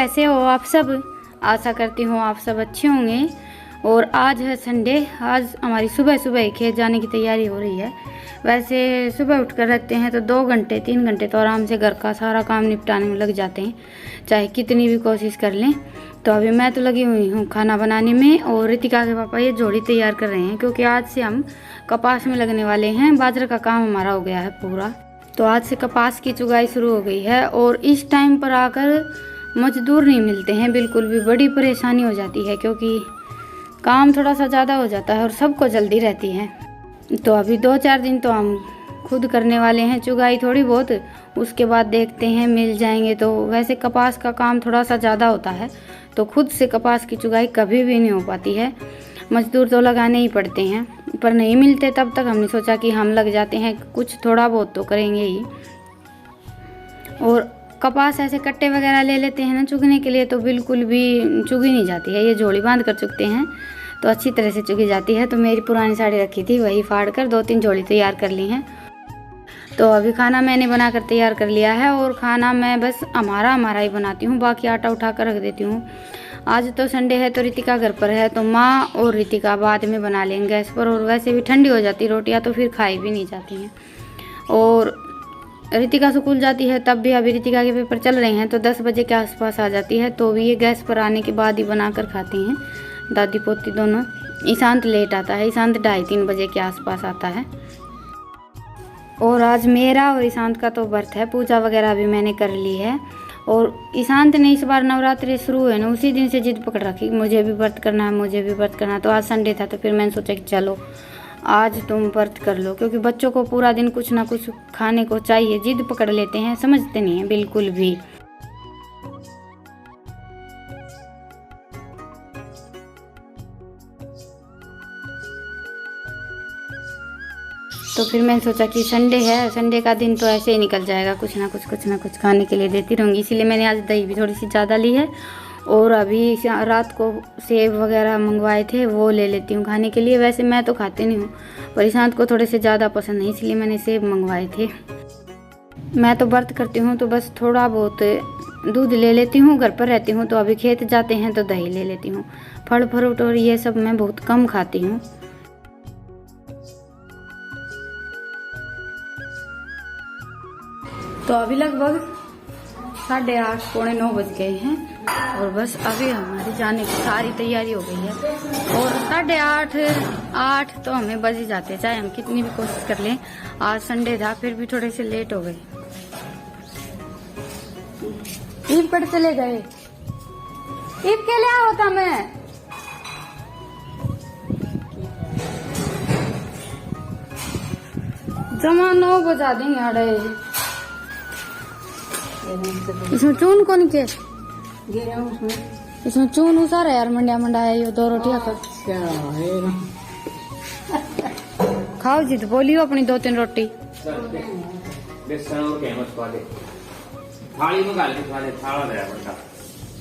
कैसे हो आप सब? आशा करती हूँ आप सब अच्छे होंगे। और आज है संडे। आज हमारी सुबह सुबह खेत जाने की तैयारी हो रही है। वैसे सुबह उठकर रखते हैं तो 2 घंटे 3 घंटे तो आराम से घर का सारा काम निपटाने में लग जाते हैं, चाहे कितनी भी कोशिश कर लें। तो अभी मैं तो लगी हुई हूँ खाना बनाने में, और रितिका के पापा ये जोड़ी तैयार कर रहे हैं, क्योंकि आज से हम कपास में लगने वाले हैं। बाजरे का काम हमारा हो गया है पूरा, तो आज से कपास की चुगाई शुरू हो गई है। और इस टाइम पर आकर मजदूर नहीं मिलते हैं बिल्कुल भी, बड़ी परेशानी हो जाती है, क्योंकि काम थोड़ा सा ज़्यादा हो जाता है और सबको जल्दी रहती है। तो अभी 2-4 दिन तो हम खुद करने वाले हैं चुगाई थोड़ी बहुत, उसके बाद देखते हैं मिल जाएंगे तो। वैसे कपास का काम थोड़ा सा ज़्यादा होता है, तो खुद से कपास की चुगाई कभी भी नहीं हो पाती है, मजदूर तो लगाने ही पड़ते हैं। पर नहीं मिलते तब तक हमने सोचा कि हम लग जाते हैं, कुछ थोड़ा बहुत तो करेंगे ही। और कपास ऐसे कट्टे वगैरह ले लेते हैं ना चुगने के लिए, तो बिल्कुल भी चुगी नहीं जाती है। ये जोड़ी बांध कर चुगते हैं तो अच्छी तरह से चुगी जाती है। तो मेरी पुरानी साड़ी रखी थी, वही फाड़ कर 2-3 जोड़ी तैयार कर ली हैं। तो अभी खाना मैंने बना कर तैयार कर लिया है, और खाना मैं बस हमारा ही बनाती हूँ, बाकी आटा उठा कर रख देती हूँ। आज तो संडे है तो रितिका घर पर है, तो माँ और रितिका बाद में बना लेंगे गैस पर। और वैसे भी ठंडी हो जाती रोटियाँ तो फिर खाई भी नहीं जाती हैं। और रितिका स्कूल जाती है तब भी, अभी रितिका के पेपर चल रहे हैं तो 10 बजे के आसपास आ जाती है, तो भी ये गैस पर आने के बाद ही बना कर खाती हैं दादी पोती दोनों। ईशांत लेट आता है, ईशांत 2:30-3 बजे के आसपास आता है। और आज मेरा और ईशांत का तो व्रत है, पूजा वगैरह भी मैंने कर ली है। और ईशांत ने इस बार नवरात्रि शुरू हुए ना, उसी दिन से जिद पकड़ रखी मुझे भी व्रत करना है, मुझे भी व्रत करना है। तो आज संडे था तो फिर मैंने सोचा कि चलो आज तुम व्रत कर लो, क्योंकि बच्चों को पूरा दिन कुछ ना कुछ खाने को चाहिए, जिद पकड़ लेते हैं, समझते नहीं हैं बिल्कुल भी। तो फिर मैंने सोचा कि संडे है, संडे का दिन तो ऐसे ही निकल जाएगा, कुछ ना कुछ खाने के लिए देती रहूँगी। इसीलिए मैंने आज दही भी थोड़ी सी ज़्यादा ली है। और अभी रात को सेब वगैरह मंगवाए थे, वो ले लेती हूँ खाने के लिए। वैसे मैं तो खाती नहीं हूँ, पर ईशांत को थोड़े से ज़्यादा पसंद है, इसलिए मैंने सेब मंगवाए थे। मैं तो व्रत करती हूँ तो बस थोड़ा बहुत दूध ले लेती हूँ, घर पर रहती हूँ तो अभी खेत जाते हैं तो दही ले लेती हूँ। फल फ्रूट और ये सब मैं बहुत कम खाती हूँ। तो अभी लगभग 8:30-9 बज गए हैं, और बस अभी हमारी जाने की सारी तैयारी हो गई है। और 8:30-8 तो हमें बज ही जाते, चाहे हम कितनी भी कोशिश कर लें। आज संडे था फिर भी थोड़े से लेट हो गए। ईद पर चले गए, ईद के लिए होता मैं जमा 9 बजा देंगे। अड़े इसमें चून कौन के, इसमें चून उसारा यार, मंडा है ये 2 रोटियां कर खाओ जी। तो बोलियो अपनी 2-3 रोटी थाली में गाल थाली थाला दे बंदा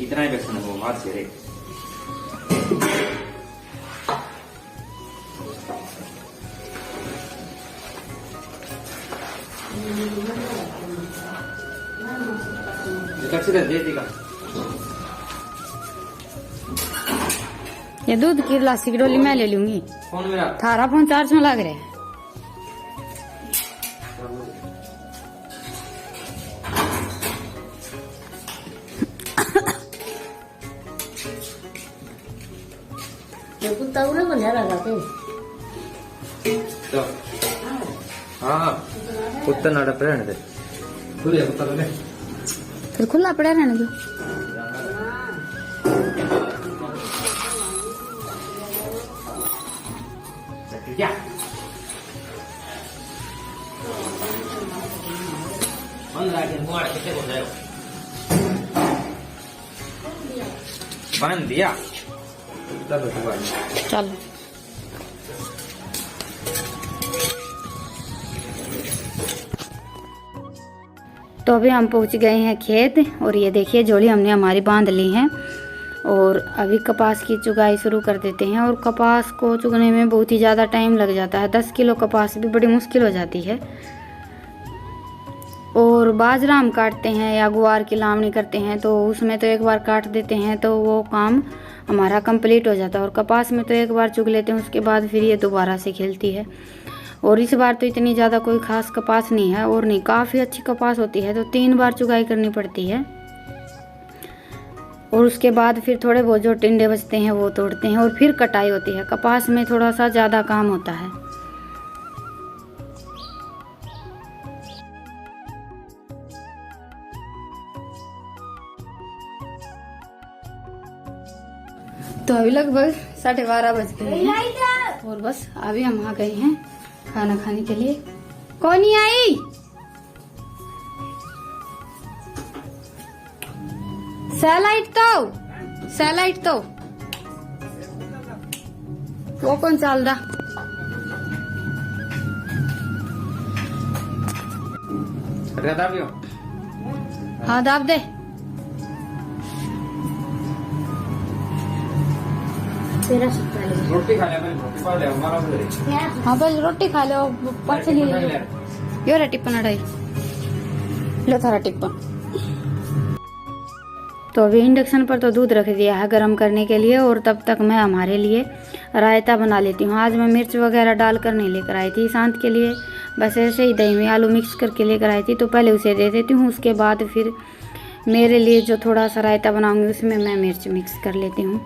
इतना ही बेसन हो मार से रे। दे देगा ये दूध की गिलास की डोली मैं ले लूंगी। फोन मेरा थारा फोन चार्ज में लग रहा है। कुत्ता उन्हें बंधा लगा के तो हाँ कुत्ता नाड़ा पे रहने दे, खुले कुत्ता ले फिर खुला पड़ा रहने दो। क्या बन दिया चलो तो अभी हम पहुंच गए हैं खेत, और ये देखिए जोड़ी हमने हमारी बांध ली है। और अभी कपास की चुगाई शुरू कर देते हैं। और कपास को चुगने में बहुत ही ज़्यादा टाइम लग जाता है, 10 किलो कपास भी बड़ी मुश्किल हो जाती है। और बाजरा हम काटते हैं या गुआर की लावणी करते हैं तो उसमें तो एक बार काट देते हैं तो वो काम हमारा कंप्लीट हो जाता है। और कपास में तो एक बार चुग लेते हैं, उसके बाद फिर ये दोबारा से खिलती है। और इस बार तो इतनी ज़्यादा कोई ख़ास कपास नहीं है, और नहीं काफ़ी अच्छी कपास होती है तो 3 बार चुगाई करनी पड़ती है। और उसके बाद फिर थोड़े बहुत जो टिंडे बचते हैं वो तोड़ते हैं और फिर कटाई होती है। कपास में थोड़ा सा ज़्यादा काम होता है। तो अभी लगभग 12:30 बज गए हैं और बस अभी हम आ गए हैं खाना खाने के लिए। कौन नहीं आई? सैलाइट तो वो कौन चाल रहा? हाँ दाब दे। रोटी खा ले, रोटी खा ले, हमारा भी। हाँ बस रोटी खा लो, पछली यो रे टिप्पन अड़ाई लो थारा टिप्पन। तो अभी इंडक्शन पर तो दूध रख दिया है गर्म करने के लिए, और तब तक मैं हमारे लिए रायता बना लेती हूँ। आज मैं मिर्च वगैरह डालकर नहीं लेकर आई थी शांत के लिए, बस ऐसे ही दही में आलू मिक्स करके लेकर आई थी। तो पहले उसे दे देती हूँ, उसके बाद फिर मेरे लिए जो थोड़ा सा रायता बनाऊँगी उसमें मैं मिर्च मिक्स कर लेती हूँ।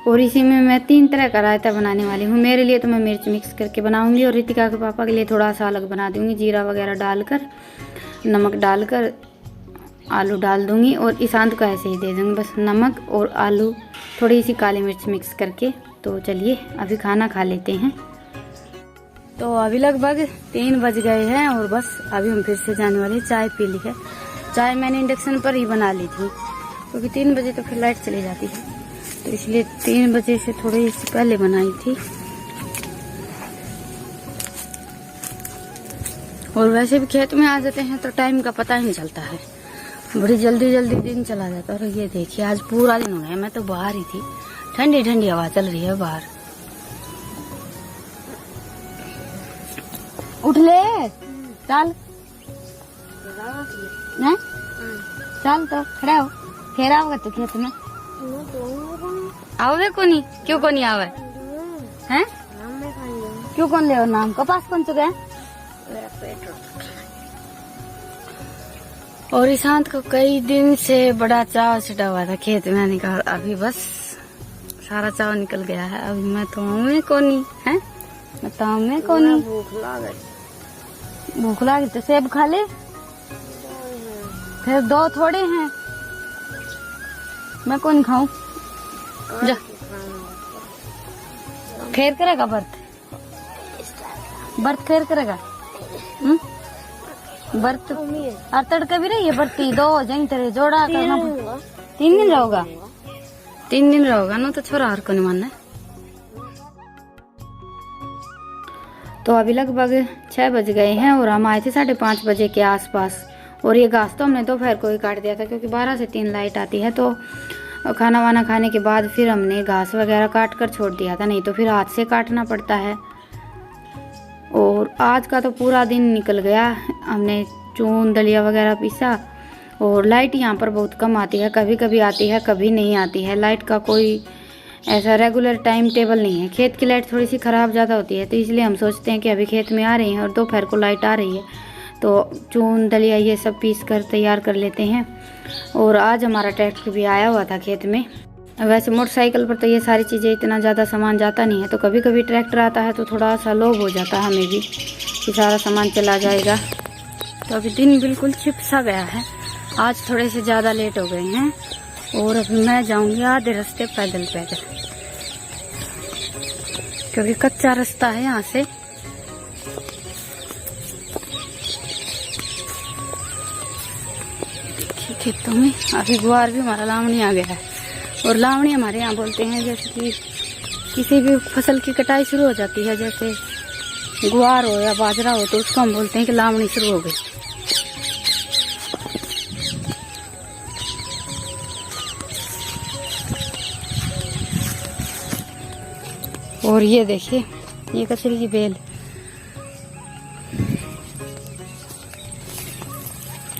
और इसी में मैं 3 तरह का रायता बनाने वाली हूँ। मेरे लिए तो मैं मिर्च मिक्स करके बनाऊंगी, और रितिका के पापा के लिए थोड़ा सा अलग बना दूंगी, जीरा वगैरह डालकर, नमक डालकर आलू डाल दूंगी, और ईशांत को ऐसे ही दे दूंगी बस नमक और आलू, थोड़ी सी काली मिर्च मिक्स करके। तो चलिए अभी खाना खा लेते हैं। तो अभी लगभग 3 बज गए हैं और बस अभी हम फिर से जाने वाले। चाय पी ली है। चाय मैंने इंडक्शन पर ही बना ली थी क्योंकि 3 बजे तो फिर लाइट चली जाती है, तो इसलिए 3 बजे से थोड़ी सी पहले बनाई थी। और वैसे भी खेत में आ जाते हैं तो टाइम का पता ही नहीं चलता है, बड़ी जल्दी जल्दी दिन चला जाता है। और ये देखिए आज पूरा दिन हो गया, मैं तो बाहर ही थी, ठंडी ठंडी हवा चल रही है बाहर। उठ ले चल, चल तो खड़ा हो, फिर आओगे तो खेत में आओगे को नहीं? क्यों को नहीं आवे हैं? क्यों कौन ले और नाम कपास कौन चुका है? मेरा पेट। और ईशांत को कई दिन से बड़ा चाव छिटा हुआ था खेत में आने का, अभी बस सारा चाव निकल गया है। अभी मैं तो में को नहीं है, मैं तो में को नहीं। भूख लगी तो सेब खा ले, फिर 2 थोड़े हैं, मैं कौन खाऊं? जा खेर करेगा बर्त खेर करेगा। बर्त और तड़का भी रही है बर्ती 2 हो जाएंगे तेरे जोड़ा करना। 3 दिन रहोगा, 3 दिन रहोगा ना तो छोरा हर को नहीं मानना। तो अभी लगभग 6 बज गए हैं और हम आए थे 5:30 बजे के आसपास। और ये घास तो हमने दोपहर को ही काट दिया था क्योंकि 12 से 3 लाइट आती है, तो खाना वाना खाने के बाद फिर हमने घास वगैरह काट कर छोड़ दिया था, नहीं तो फिर हाथ से काटना पड़ता है। और आज का तो पूरा दिन निकल गया, हमने चून दलिया वगैरह पीसा। और लाइट यहाँ पर बहुत कम आती है, कभी कभी आती है कभी नहीं आती है। लाइट का कोई ऐसा रेगुलर टाइम टेबल नहीं है। खेत की लाइट थोड़ी सी ख़राब ज़्यादा होती है, तो इसलिए हम सोचते हैं कि अभी खेत में आ रही हैं और दोपहर को लाइट आ रही है तो चून दलिया ये सब पीस कर तैयार कर लेते हैं। और आज हमारा ट्रैक्टर भी आया हुआ था खेत में। वैसे मोटरसाइकिल पर तो ये सारी चीज़ें इतना ज़्यादा सामान जाता नहीं है, तो कभी कभी ट्रैक्टर आता है तो थोड़ा सा लोभ हो जाता है हमें भी कि सारा सामान चला जाएगा। तो अभी दिन बिल्कुल छिप सा गया है, आज थोड़े से ज़्यादा लेट हो गए हैं। और अभी मैं जाऊंगी आधे रास्ते पैदल क्योंकि कच्चा रास्ता है यहाँ से। खेतों में अभी गुआर भी हमारा लावणी आ गया है। और लावणी हमारे यहाँ बोलते हैं जैसे कि किसी भी फसल की कटाई शुरू हो जाती है, जैसे गुआर हो या बाजरा हो, तो उसको हम बोलते हैं कि लावणी शुरू हो गई। और ये देखिए ये कचरी की बेल,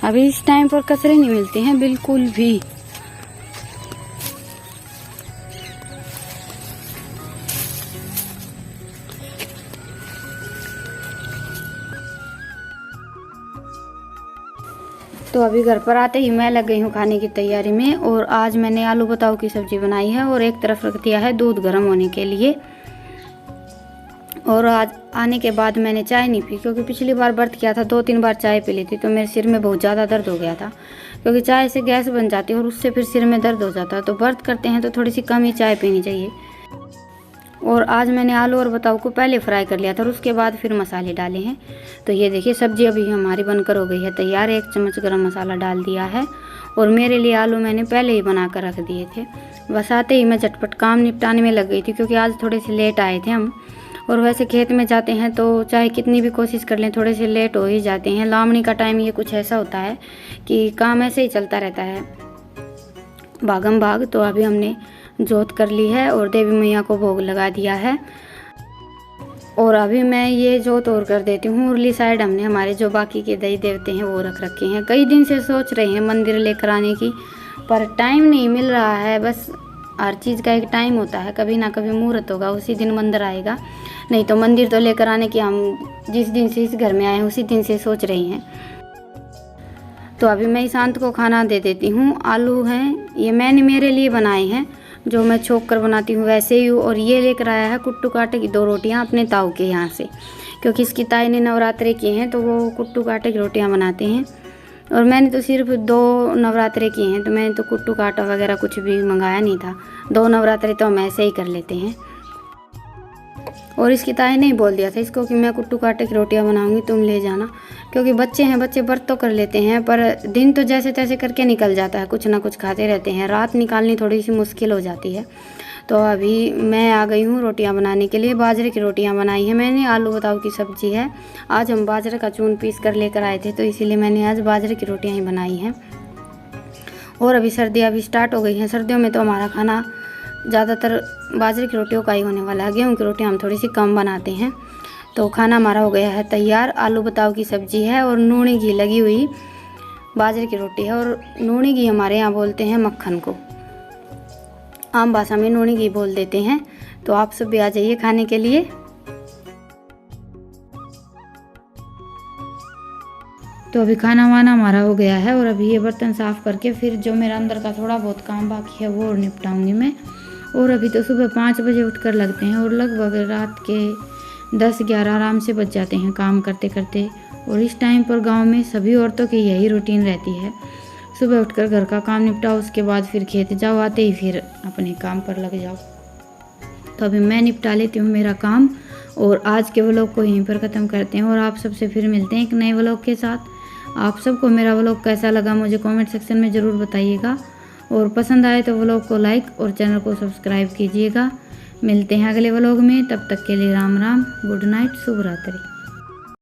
अभी इस टाइम पर कचरे नहीं मिलते हैं बिल्कुल भी। तो अभी घर पर आते ही मैं लग गई हूँ खाने की तैयारी में। और आज मैंने आलू बताऊ की सब्जी बनाई है और एक तरफ रख दिया है दूध गर्म होने के लिए। और आज आने के बाद मैंने चाय नहीं पी, क्योंकि पिछली बार व्रत किया था 2-3 बार चाय पी ली थी, तो मेरे सिर में बहुत ज़्यादा दर्द हो गया था, क्योंकि चाय से गैस बन जाती है और उससे फिर सिर में दर्द हो जाता है। तो व्रत करते हैं तो थोड़ी सी कम ही चाय पीनी चाहिए। और आज मैंने आलू और बताऊ को पहले फ्राई कर लिया था और उसके बाद फिर मसाले डाले हैं। तो ये देखिए सब्जी अभी हमारी बनकर हो गई है तैयार। 1 चम्मच गरम मसाला डाल दिया है और मेरे लिए आलू मैंने पहले ही बना कर रख दिए थे। बस आते ही मैं झटपट काम निपटाने में लग गई थी, क्योंकि आज थोड़े से लेट आए थे हम। और वैसे खेत में जाते हैं तो चाहे कितनी भी कोशिश कर लें थोड़े से लेट हो ही जाते हैं। लावणी का टाइम ये कुछ ऐसा होता है कि काम ऐसे ही चलता रहता है भागम भाग। तो अभी हमने जोत कर ली है और देवी मैया को भोग लगा दिया है। और अभी मैं ये जोत और कर देती हूँ। उरली साइड हमने हमारे जो बाकी के देवी देवते हैं वो रख रखे हैं। कई दिन से सोच रहे हैं मंदिर लेकर आने की, पर टाइम नहीं मिल रहा है। बस हर चीज़ का एक टाइम होता है, कभी ना कभी मुहूर्त होगा उसी दिन मंदिर आएगा। नहीं तो मंदिर तो लेकर आने की हम जिस दिन से इस घर में आए हैं उसी दिन से सोच रही हैं। तो अभी मैं ईशांत को खाना दे देती हूँ। आलू हैं ये मैंने मेरे लिए बनाए हैं, जो मैं छोक कर बनाती हूँ वैसे ही। और ये लेकर आया है कुट्टू काटे की 2 रोटियाँ अपने ताऊ के यहाँ से, क्योंकि इसकी ताई ने नवरात्रे किए हैं तो वो कुट्टू काटे की रोटियाँ बनाते हैं। और मैंने तो सिर्फ 2 नवरात्रे किए हैं, तो मैंने तो कुट्टू काटा वगैरह कुछ भी मंगाया नहीं था। 2 नवरात्रे तो हम ऐसे ही कर लेते हैं। और इसकी ताई ने ही बोल दिया था इसको कि मैं कुट्टू काटे की रोटियां बनाऊंगी, तुम ले जाना, क्योंकि बच्चे हैं, बच्चे व्रत तो कर लेते हैं पर दिन तो जैसे तैसे करके निकल जाता है, कुछ ना कुछ खाते रहते हैं। रात निकालनी थोड़ी सी मुश्किल हो जाती है। तो अभी मैं आ गई हूँ रोटियां बनाने के लिए। बाजरे की रोटियां बनाई हैं मैंने। आलू बताऊ की सब्जी है। आज हम बाजरे का चून पीस कर लेकर आए थे, तो इसीलिए मैंने आज बाजरे की रोटियाँ ही बनाई हैं। और अभी सर्दियाँ भी स्टार्ट हो गई हैं। सर्दियों में तो हमारा खाना ज़्यादातर बाजरे की रोटियों का ही होने वाला है। गेहूँ की रोटियाँ हम थोड़ी सी कम बनाते हैं। तो खाना हमारा हो गया है तैयार। आलू बताऊ की सब्जी है और नूनी घी लगी हुई बाजरे की रोटी है। और नूनी घी हमारे यहाँ बोलते हैं मक्खन को, आम भाषा में नूनी घी बोल देते हैं। तो आप सब भी आ जाइए खाने के लिए। तो अभी खाना वाना हमारा हो गया है और अभी ये बर्तन साफ़ करके फिर जो मेरा अंदर का थोड़ा बहुत काम बाकी है वो और निपटाऊंगी मैं। और अभी तो सुबह 5 बजे उठकर लगते हैं और लगभग रात के 10-11 आराम से बज जाते हैं काम करते करते। और इस टाइम पर गांव में सभी औरतों की यही रूटीन रहती है, सुबह उठकर घर का काम निपटाओ, उसके बाद फिर खेत जाओ, आते ही फिर अपने काम पर लग जाओ। तो अभी मैं निपटा लेती हूँ मेरा काम और आज के व्लॉग को यहीं पर ख़त्म करते हैं। और आप सबसे फिर मिलते हैं एक नए व्लॉग के साथ। आप सबको मेरा व्लॉग कैसा लगा मुझे कमेंट सेक्शन में ज़रूर बताइएगा। और पसंद आए तो व्लॉग को लाइक और चैनल को सब्सक्राइब कीजिएगा। मिलते हैं अगले व्लॉग में, तब तक के लिए राम राम, गुड नाइट, शुभ रात्रि।